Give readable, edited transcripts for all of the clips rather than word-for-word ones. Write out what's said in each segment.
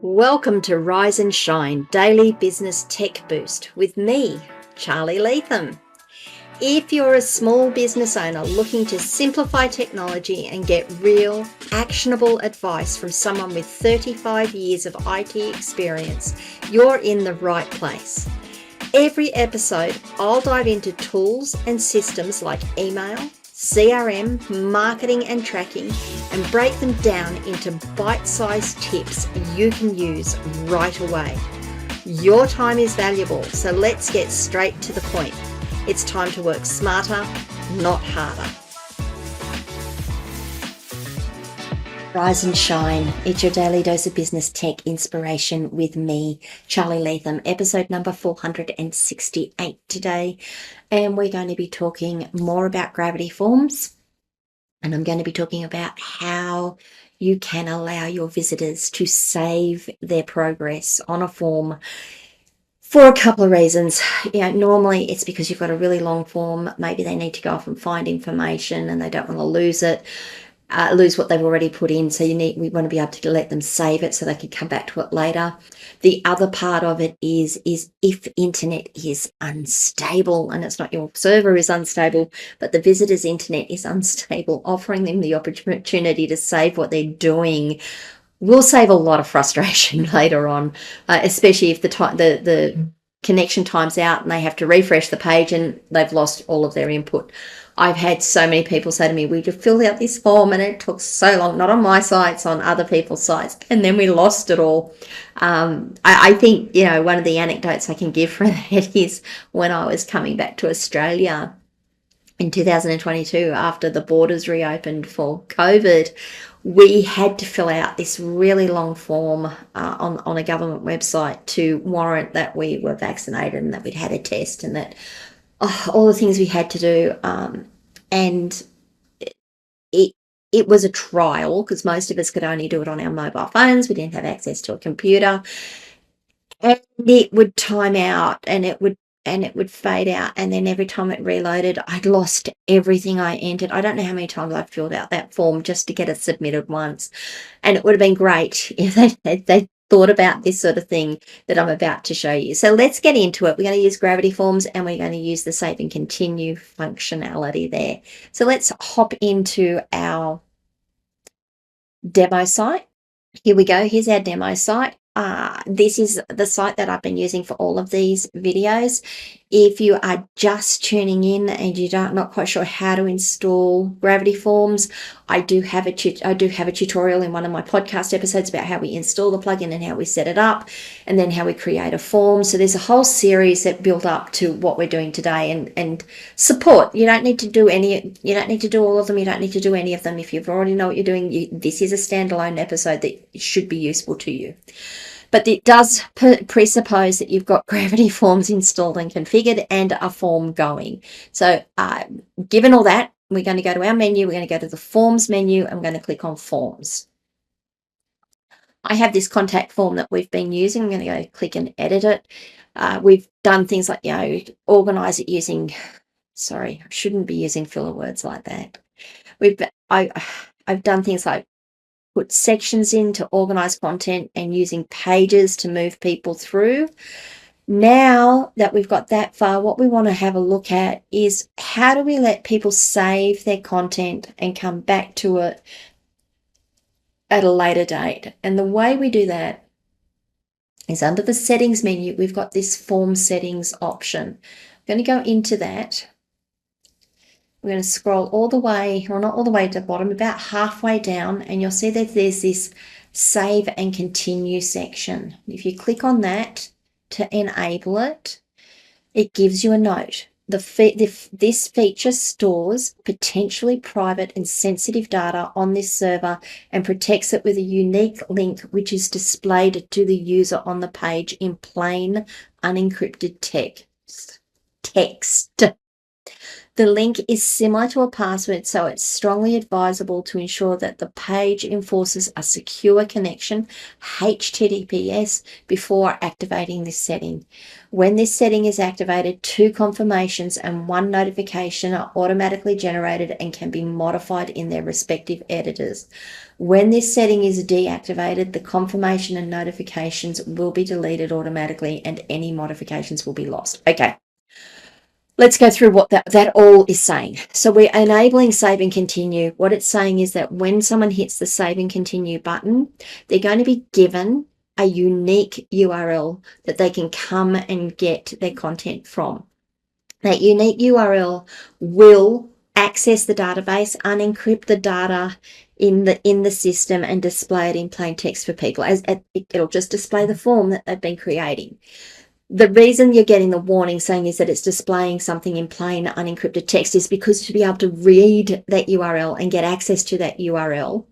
Welcome to Rise and Shine Daily Business Tech Boost with me, Charly Leetham. If you're a small business owner looking to simplify technology and get real, actionable advice from someone with 35 years of IT experience, you're in the right place. Every episode, I'll dive into tools and systems like email, CRM, marketing and tracking, and break them down into bite-sized tips you can use right away. Your time is valuable, so let's get straight to the point. It's time to work smarter, not harder. Rise and shine. It's your daily dose of business tech inspiration with me, Charly Leetham, episode number 468 today. And we're going to be talking more about gravity forms. And I'm going to be talking about how you can allow your visitors to save their progress on a form for a couple of reasons. Normally it's because you've got a really long form. Maybe they need to go off and find information and they don't want to lose what they've already put in. So we want to be able to let them save it so they can come back to it later. The other part of it is if internet is unstable, and it's not your server is unstable, but the visitor's internet is unstable, offering them the opportunity to save what they're doing will save a lot of frustration later on, especially if the connection times out and they have to refresh the page and they've lost all of their input. I've had so many people say to me, we just filled out this form and it took so long, not on my sites, on other people's sites, and then we lost it all. I think, one of the anecdotes I can give for that is when I was coming back to Australia in 2022 after the borders reopened for COVID, we had to fill out this really long form on a government website to warrant that we were vaccinated and that we'd had a test and that all the things we had to do. And it was a trial because most of us could only do it on our mobile phones. We didn't have access to a computer. And it would time out and it would fade out, and then every time it reloaded, I'd lost everything I entered. I don't know how many times I've filled out that form just to get it submitted once. And it would have been great if they thought about this sort of thing that I'm about to show you. So let's get into it. We're going to use gravity forms and we're going to use the save and continue functionality there. So let's hop into our demo site. Here we go. Here's our demo site. This is the site that I've been using for all of these videos. If you are just tuning in and you're not quite sure how to install gravity forms, I do have a tutorial in one of my podcast episodes about how we install the plugin and how we set it up, and then how we create a form. So there's a whole series that build up to what we're doing today and support. You don't need to do all of them. You don't need to do any of them. If you've already know what you're doing, this is a standalone episode that should be useful to you. But it does presuppose that you've got gravity forms installed and configured and a form going. So given all that, we're going to go to our menu. We're going to go to the forms menu. I'm going to click on forms. I have this contact form that we've been using. I'm going to go click and edit it. We've done things like, organize it using, sorry, I shouldn't be using filler words like that. I've done things like put sections in to organize content and using pages to move people through. Now that we've got that far, what we want to have a look at is how do we let people save their content and come back to it at a later date. And the way we do that is under the settings menu, we've got this form settings option. I'm going to go into that. We're going to scroll all the way, or not all the way to the bottom, about halfway down, and you'll see that there's this save and continue section. If you click on that to enable it, it gives you a note. This feature stores potentially private and sensitive data on this server and protects it with a unique link which is displayed to the user on the page in plain, unencrypted text. The link is similar to a password, so it's strongly advisable to ensure that the page enforces a secure connection, HTTPS, before activating this setting. When this setting is activated, 2 confirmations and 1 notification are automatically generated and can be modified in their respective editors. When this setting is deactivated, the confirmation and notifications will be deleted automatically and any modifications will be lost. Okay. Let's go through what that all is saying. So we're enabling save and continue. What it's saying is that when someone hits the save and continue button, they're going to be given a unique URL that they can come and get their content from. That unique URL will access the database, unencrypt the data in the system, and display it in plain text for people. It'll just display the form that they've been creating. The reason you're getting the warning saying is that it's displaying something in plain unencrypted text is because to be able to read that URL and get access to that URL,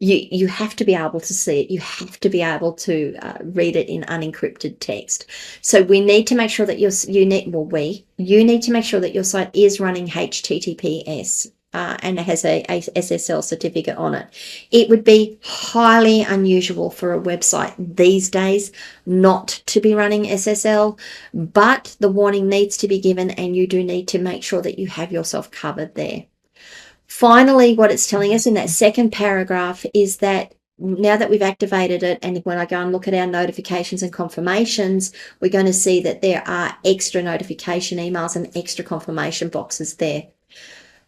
you have to be able to see it. You have to be able to read it in unencrypted text. So we need to make sure that you need to make sure that your site is running HTTPS. And it has a SSL certificate on it. It would be highly unusual for a website these days not to be running SSL, but the warning needs to be given and you do need to make sure that you have yourself covered there. Finally, what it's telling us in that second paragraph is that now that we've activated it, and when I go and look at our notifications and confirmations, we're going to see that there are extra notification emails and extra confirmation boxes there.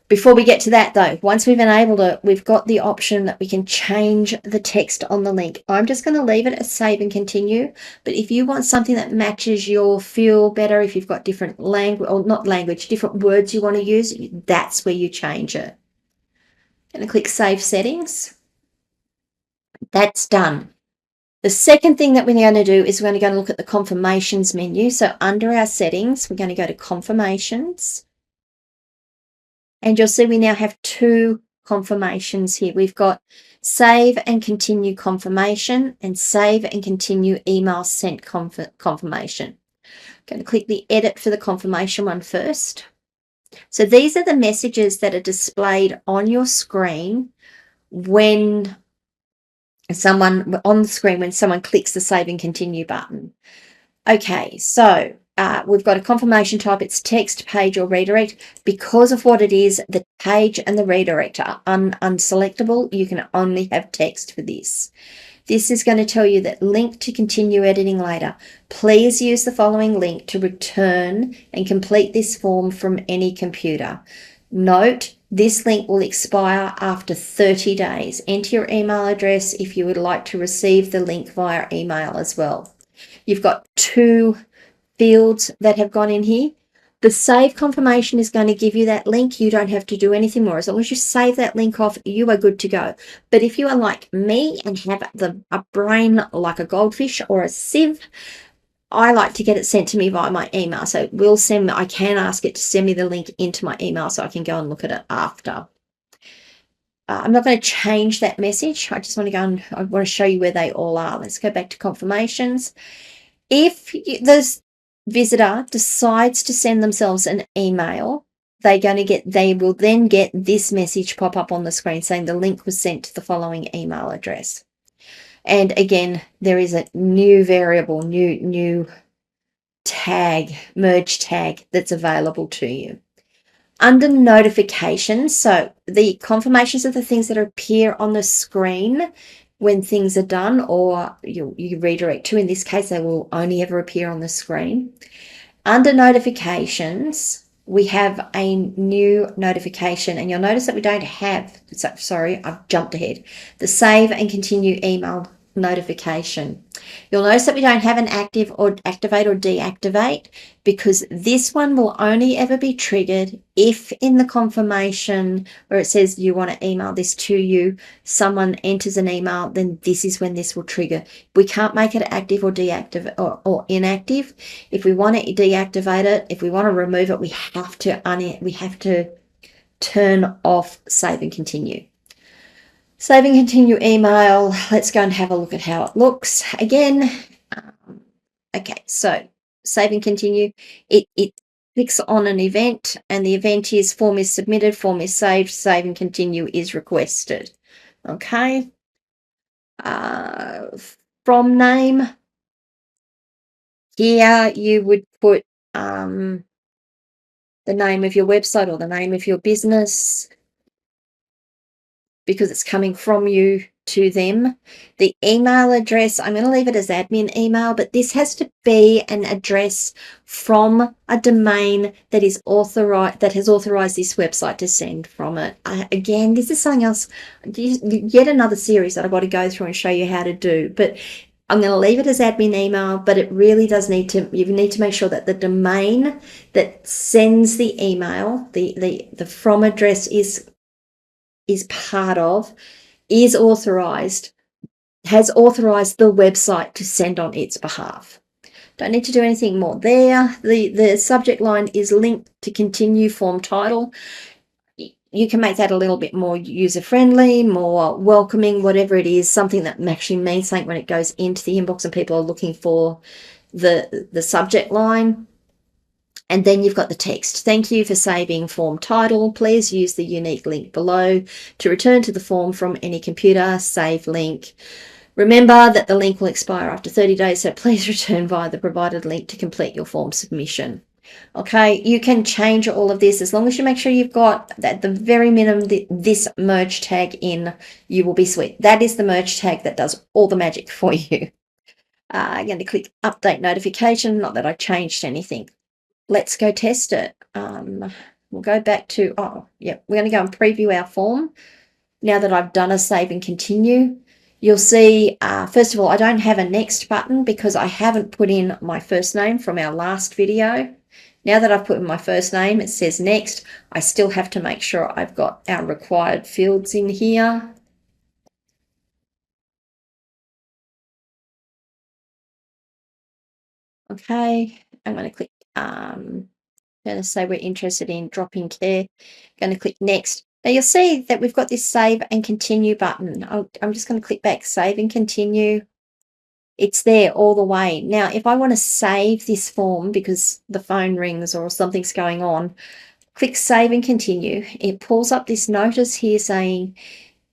Before we get to that though, once we've enabled it, we've got the option that we can change the text on the link. I'm just going to leave it as save and continue, but if you want something that matches your feel better, if you've got different language, or not language, different words you want to use, that's where you change it. I'm going to click Save Settings. That's done. The second thing that we're going to do is we're going to go and look at the confirmations menu. So under our settings, we're going to go to confirmations. And you'll see we now have 2 confirmations here. We've got save and continue confirmation and save and continue email sent confirmation. I'm going to click the edit for the confirmation one first. So these are the messages that are displayed on your screen when someone clicks the save and continue button. Okay, so we've got a confirmation type. It's text, page, or redirect. Because of what it is, the page and the redirect are unselectable. You can only have text for this. This is going to tell you that link to continue editing later. Please use the following link to return and complete this form from any computer. Note, this link will expire after 30 days. Enter your email address if you would like to receive the link via email as well. You've got 2 fields that have gone in here. The save confirmation is going to give you that link. You don't have to do anything more. As long as you save that link off, you are good to go. But if you are like me and have a brain like a goldfish or a sieve, I like to get it sent to me via my email. So I can ask it to send me the link into my email so I can go and look at it after. I'm not going to change that message. I just want to go and I want to show you where they all are. Let's go back to confirmations. If the visitor decides to send themselves an email, they will then get this message pop up on the screen saying the link was sent to the following email address. And again, there is a new variable, new tag, merge tag that's available to you. Under notifications, so the confirmations are the things that appear on the screen when things are done or you redirect to. In this case, they will only ever appear on the screen. Under notifications, we have a new notification, and you'll notice that we don't have, sorry, I've jumped ahead, the save and continue email notification. You'll notice that we don't have an active or activate or deactivate because this one will only ever be triggered if in the confirmation where it says you want to email this to you, someone enters an email, then this is when this will trigger. We can't make it active or deactive or inactive. If we want to deactivate it, if we want to remove it, we have to turn off save and continue. Save and continue email. Let's go and have a look at how it looks again. Okay, so save and continue. It clicks on an event, and the event is form is submitted, form is saved, save and continue is requested. Okay. From name, here you would put the name of your website or the name of your business, because it's coming from you to them. The email address, I'm going to leave it as admin email, but this has to be an address from a domain that is authorized, that has authorized this website to send from it. Again, this is something else, yet another series that I've got to go through and show you how to do, but I'm going to leave it as admin email, but it really does need to, you need to make sure that the domain that sends the email, the from address is part of, is authorized, has authorized the website to send on its behalf. Don't need to do anything more there. The subject line is linked to continue form title. You can make that a little bit more user-friendly, more welcoming, whatever it is, something that actually means something when it goes into the inbox and people are looking for the subject line. And then you've got the text. Thank you for saving form title. Please use the unique link below to return to the form from any computer. Save link. Remember that the link will expire after 30 days, so please return via the provided link to complete your form submission. Okay, you can change all of this as long as you make sure you've got at the very minimum this merge tag in, you will be sweet. That is the merge tag that does all the magic for you. I'm going to click update notification, not that I changed anything. Let's go test it. We'll go back to, we're going to go and preview our form. Now that I've done a save and continue, you'll see, first of all, I don't have a next button because I haven't put in my first name from our last video. Now that I've put in my first name, it says next. I still have to make sure I've got our required fields in here. Okay, I'm going to click, I'm going to say we're interested in drop-in care. Going to click next. Now you'll see that we've got this save and continue button. I'm just going to click back, save and continue. It's there all the way. Now, if I want to save this form because the phone rings or something's going on, click save and continue. It pulls up this notice here saying,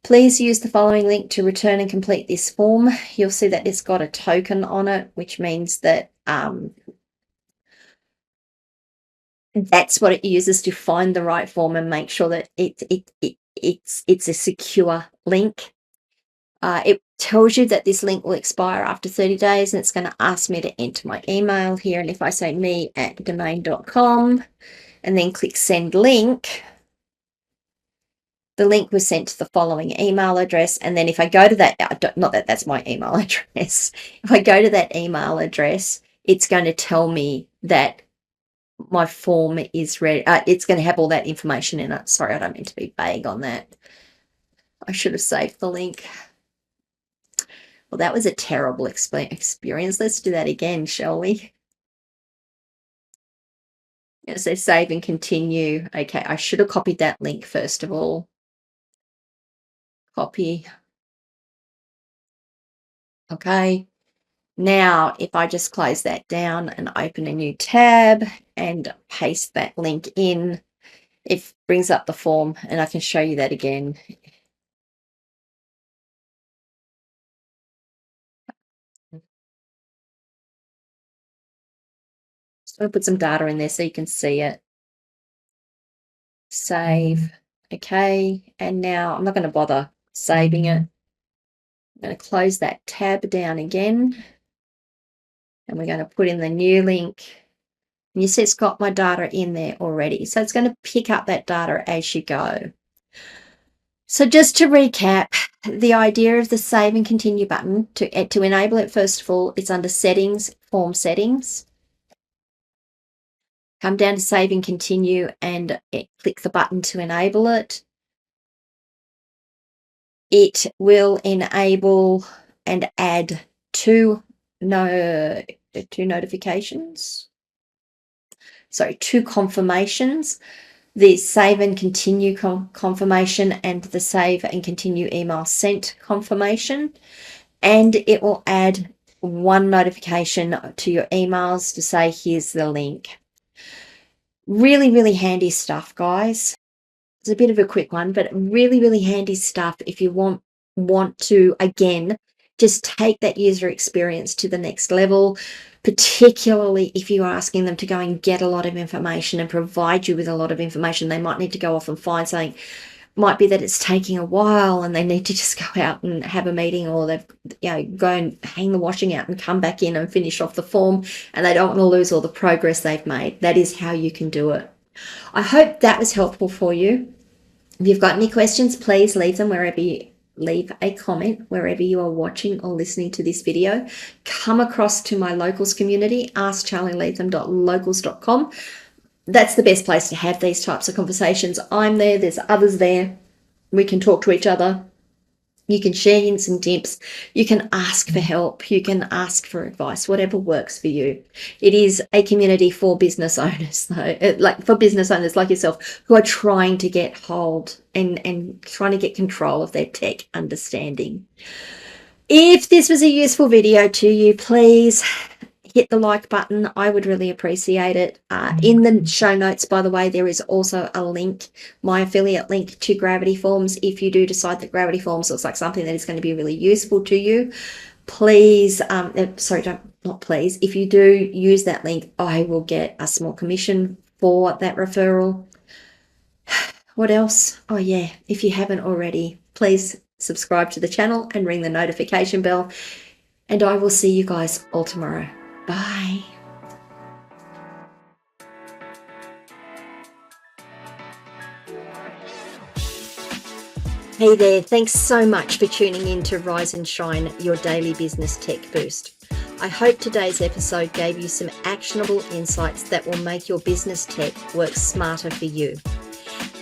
please use the following link to return and complete this form. You'll see that it's got a token on it, which means that that's what it uses to find the right form and make sure that it's a secure link. It tells you that this link will expire after 30 days, and it's going to ask me to enter my email here. And if I say me@domain.com and then click send link, the link was sent to the following email address. And then if I go to that, not that that's my email address, if I go to that email address, it's going to tell me that my form is ready. It's going to have all that information in it. Sorry, I don't mean to be vague on that. I should have saved the link. Well, that was a terrible experience. Let's do that again, shall we? So save and continue. Okay, I should have copied that link first of all. Copy. Okay. Now, if I just close that down and open a new tab and paste that link in, it brings up the form, and I can show you that again. Just going to put some data in there so you can see it. Save. Okay, and now I'm not going to bother saving it. I'm going to close that tab down again, and we're going to put in the new link. And you see it's got my data in there already, so it's going to pick up that data as you go. So just to recap, the idea of the save and continue button, to enable it, first of all, it's under settings, form settings. Come down to save and continue and click the button to enable it. It will enable and add two notifications. Sorry, two confirmations. The save and continue confirmation and the save and continue email sent confirmation. And it will add one notification to your emails to say, here's the link. Really, really handy stuff, guys. It's a bit of a quick one, but really, really handy stuff if you want to, again, just take that user experience to the next level, particularly if you're asking them to go and get a lot of information and provide you with a lot of information. They might need to go off and find something. Might be that it's taking a while and they need to just go out and have a meeting, or they've go and hang the washing out and come back in and finish off the form, and they don't want to lose all the progress they've made. That is how you can do it. I hope that was helpful for you. If you've got any questions, please leave them wherever you leave a comment, wherever you are watching or listening to this video. Come across to my locals community, askcharlyleetham.locals.com. That's the best place to have these types of conversations. I'm there, there's others there. We can talk to each other. You can share hints and tips. You can ask for help. You can ask for advice, whatever works for you. It is a community for business owners, though, like for business owners like yourself who are trying to get hold and trying to get control of their tech understanding. If this was a useful video to you, please hit the like button. I would really appreciate it. In the show notes, by the way, there is also a link, my affiliate link to Gravity Forms. If you do decide that Gravity Forms looks like something that is going to be really useful to you, please, if you do use that link, I will get a small commission for that referral. What else? Oh yeah, if you haven't already, please subscribe to the channel and ring the notification bell. And I will see you guys all tomorrow. Bye. Hey there, thanks so much for tuning in to Rise and Shine, your daily business tech boost. I hope today's episode gave you some actionable insights that will make your business tech work smarter for you.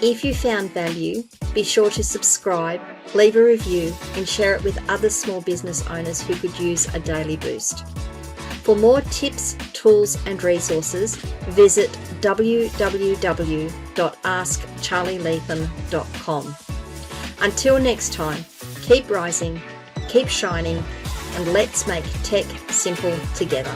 If you found value, be sure to subscribe, leave a review, and share it with other small business owners who could use a daily boost. For more tips, tools, and resources, visit www.askcharlyleetham.com. Until next time, keep rising, keep shining, and let's make tech simple together.